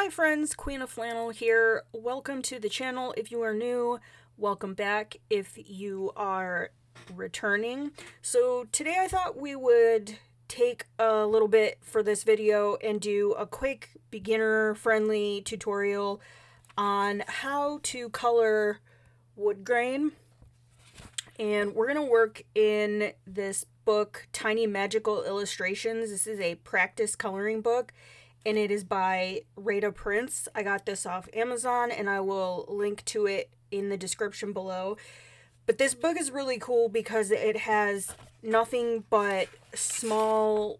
Hi friends, Queen of Flannel here. Welcome to the channel if you are new. Welcome back if you are returning. So today I thought we would take a little bit for this video and do a quick beginner-friendly tutorial on how to color wood grain. And we're going to work in this book, Tiny Magical Illustrations. This is a practice coloring book, and it is by Reyda Prints. I got this off Amazon, and I will link to it in the description below. But this book is really cool because it has nothing but small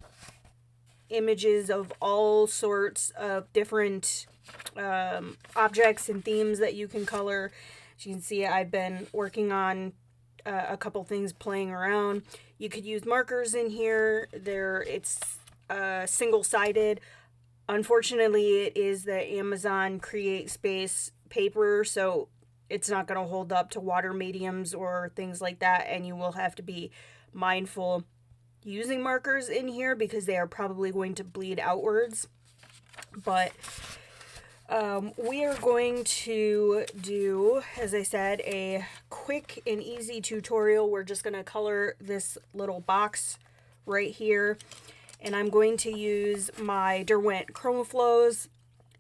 images of all sorts of different objects and themes that you can color. As you can see, I've been working on a couple things playing around. You could use markers in here. It's single-sided. Unfortunately, it is the Amazon Create Space paper, so it's not going to hold up to water mediums or things like that, and you will have to be mindful using markers in here because they are probably going to bleed outwards. But we are going to do, as I said, a quick and easy tutorial. We're just going to color this little box right here. And I'm going to use my Derwent Chromaflows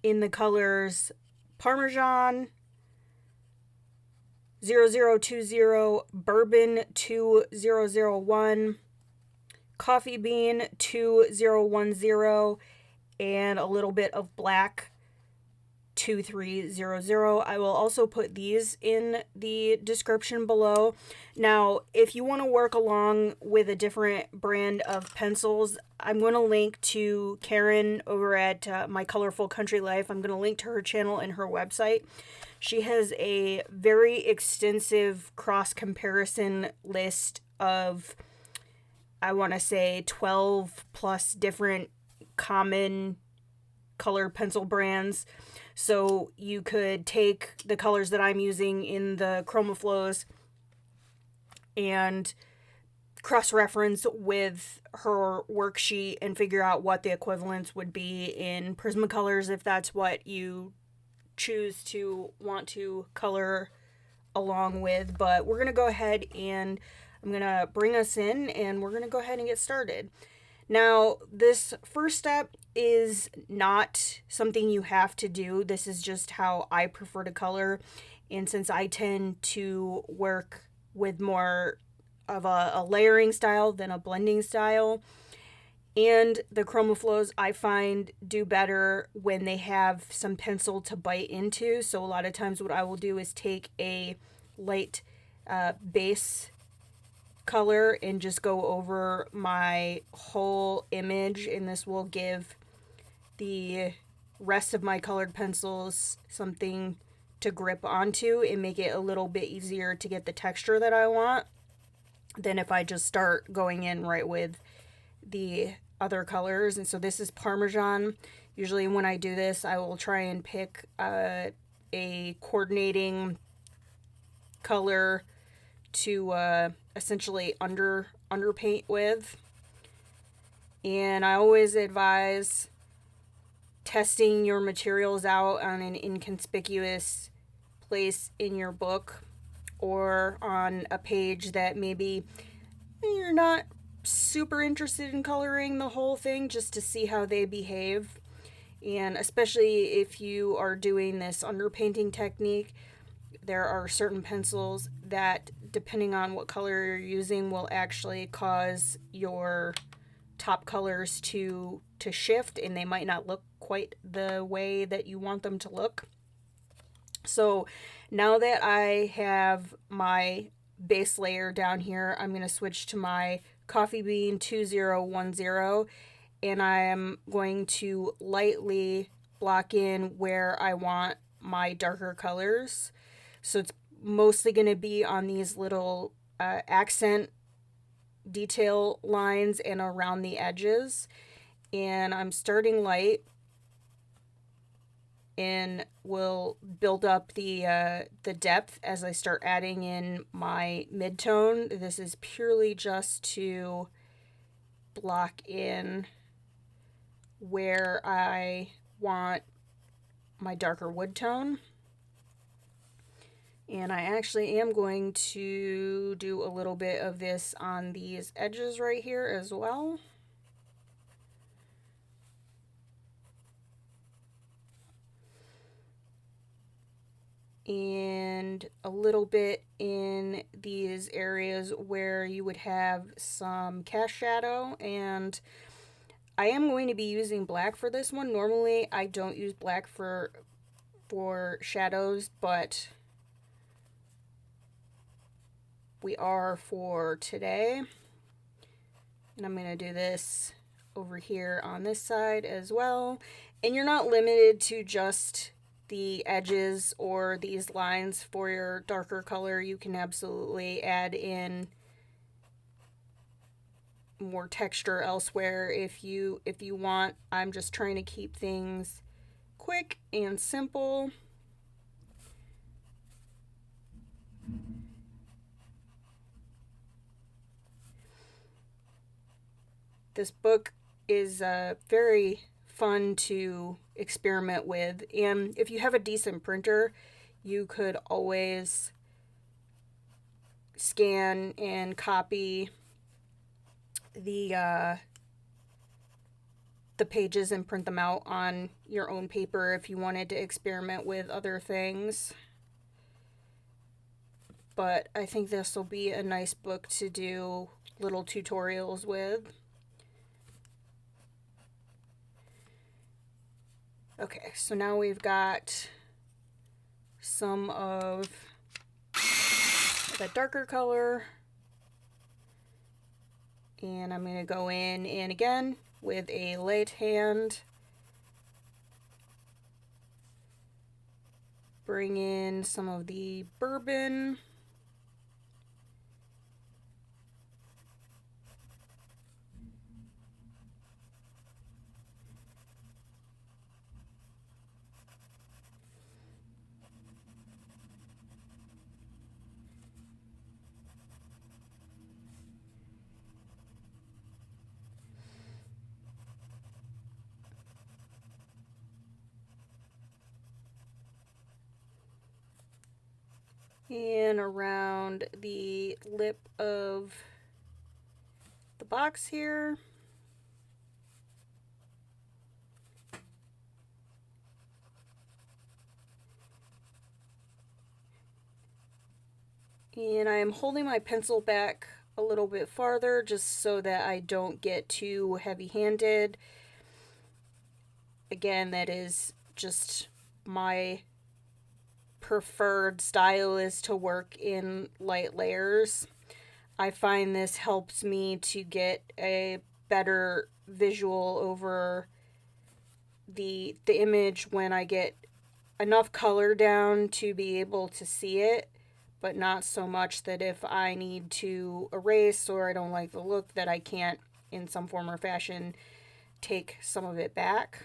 in the colors Parmesan 0020, Bourbon 2001, Coffee Bean 2010, and a little bit of black 2300. I will also put these in the description below. Now, if you want to work along with a different brand of pencils, I'm going to link to Karen over at My Colorful Country Life. I'm going to link to her channel and her website. She has a very extensive cross-comparison list of, I want to say, 12 plus different common color pencil brands. So you could take the colors that I'm using in the Chromaflows and cross-reference with her worksheet and figure out what the equivalents would be in Prismacolors if that's what you choose to want to color along with. But we're going to go ahead and I'm going to bring us in and we're going to go ahead and get started. Now, this first step is not something you have to do. This is just how I prefer to color. And since I tend to work with more of a layering style than a blending style, and the Chromaflows I find do better when they have some pencil to bite into. So a lot of times what I will do is take a light base color and just go over my whole image, and this will give the rest of my colored pencils something to grip onto and make it a little bit easier to get the texture that I want than if I just start going in right with the other colors. And so this is Parmesan. Usually when I do this, I will try and pick a coordinating color to essentially underpaint with. And I always advise testing your materials out on an inconspicuous place in your book or on a page that maybe you're not super interested in coloring the whole thing, just to see how they behave. And especially if you are doing this underpainting technique, there are certain pencils that, depending on what color you're using, will actually cause your top colors to shift, and they might not look quite the way that you want them to look. So now that I have my base layer down here, I'm going to switch to my Coffee Bean 2010, and I am going to lightly block in where I want my darker colors. So it's mostly going to be on these little accent detail lines and around the edges. And I'm starting light and will build up the depth as I start adding in my mid-tone. This is purely just to block in where I want my darker wood tone. And I actually am going to do a little bit of this on these edges right here as well. And a little bit in these areas where you would have some cast shadow. And I am going to be using black for this one. Normally I don't use black for shadows, but we are for today. And I'm going to do this over here on this side as well. And you're not limited to just the edges or these lines for your darker color. You can absolutely add in more texture elsewhere if you want. I'm just trying to keep things quick and simple. This book is very fun to experiment with, and if you have a decent printer, you could always scan and copy the pages and print them out on your own paper if you wanted to experiment with other things. But I think this will be a nice book to do little tutorials with. Okay, so now we've got some of the darker color. And I'm going to go in and again with a light hand bring in some of the bourbon. And around the lip of the box here. And I am holding my pencil back a little bit farther just so that I don't get too heavy-handed. Again, that is just my preferred style, is to work in light layers. I find this helps me to get a better visual over the image when I get enough color down to be able to see it, but not so much that if I need to erase or I don't like the look that I can't in some form or fashion take some of it back.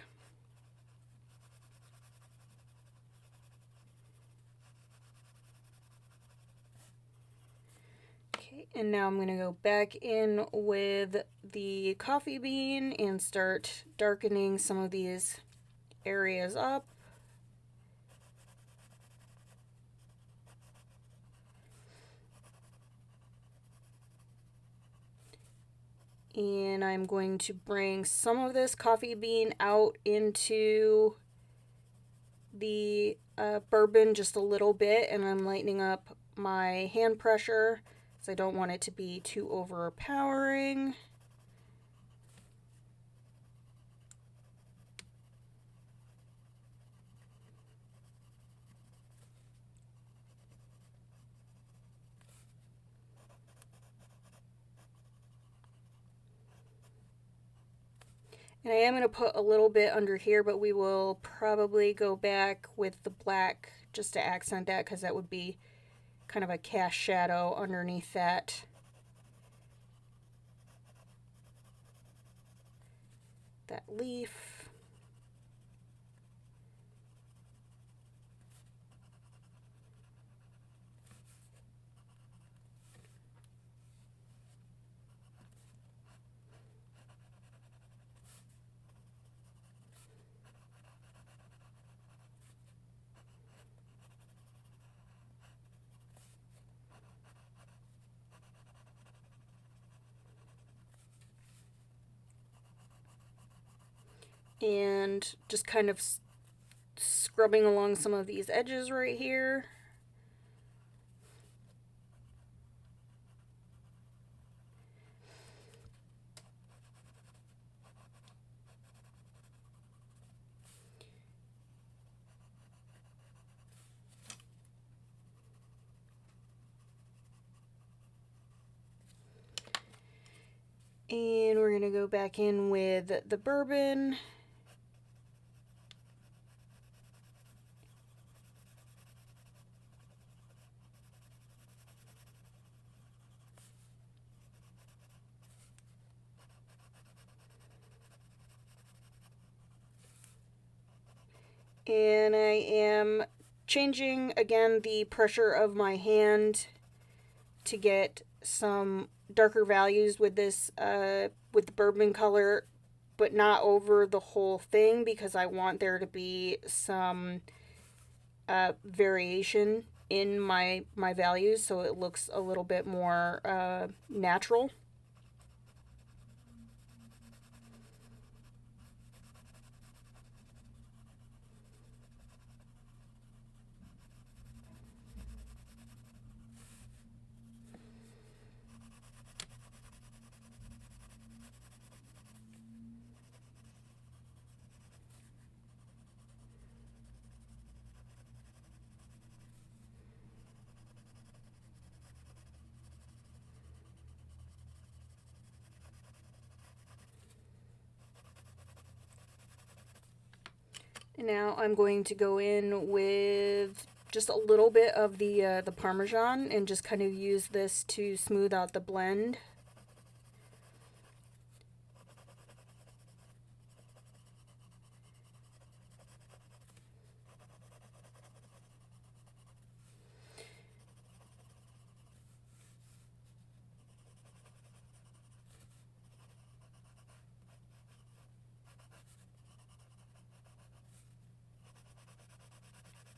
Okay, and now I'm going to go back in with the coffee bean and start darkening some of these areas up. And I'm going to bring some of this coffee bean out into the bourbon just a little bit, and I'm lightening up my hand pressure because I don't want it to be too overpowering. And I am going to put a little bit under here, but we will probably go back with the black just to accent that, because that would be kind of a cast shadow underneath that leaf. And just kind of scrubbing along some of these edges right here. And we're going to go back in with the bourbon. And I am changing again the pressure of my hand to get some darker values with this, with the bourbon color, but not over the whole thing, because I want there to be some variation in my values, so it looks a little bit more natural. And now I'm going to go in with just a little bit of the Parmesan and just kind of use this to smooth out the blend.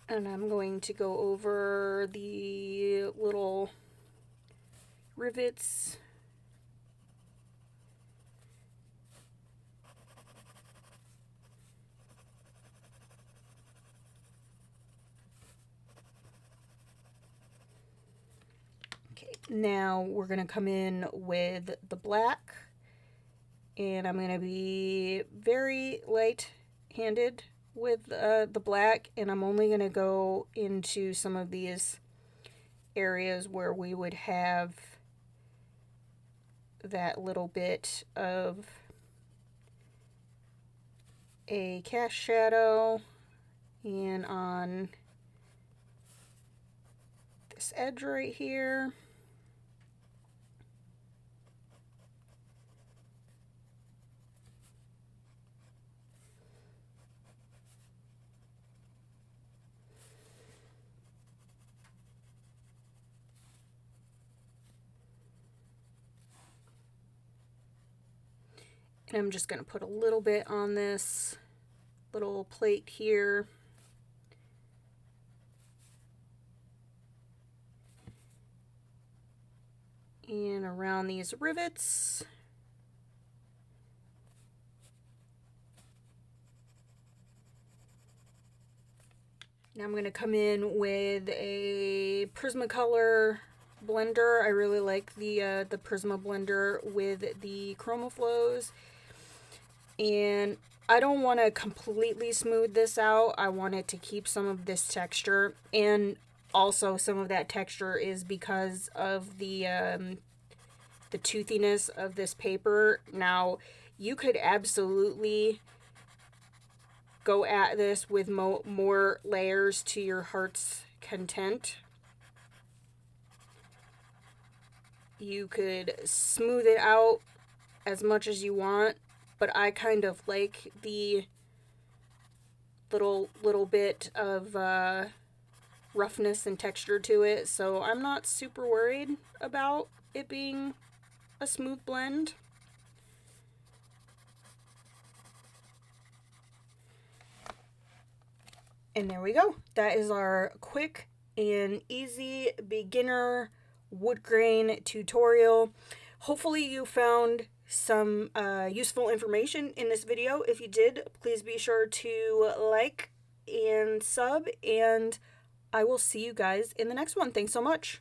And I'm going to go over the little rivets. Okay, now we're going to come in with the black. And I'm going to be very light-handed with the black, and I'm only going to go into some of these areas where we would have that little bit of a cast shadow, and on this edge right here. And I'm just going to put a little bit on this little plate here. And around these rivets. Now I'm going to come in with a Prismacolor blender. I really like the Prisma blender with the Chromaflows. And I don't want to completely smooth this out. I want it to keep some of this texture, and also some of that texture is because of the toothiness of this paper. Now, you could absolutely go at this with more layers to your heart's content. You could smooth it out as much as you want, but I kind of like the little bit of roughness and texture to it, so I'm not super worried about it being a smooth blend. And there we go. That is our quick and easy beginner wood grain tutorial. Hopefully you found some useful information in this video. If you did, please be sure to like and sub, and I will see you guys in the next one. Thanks so much.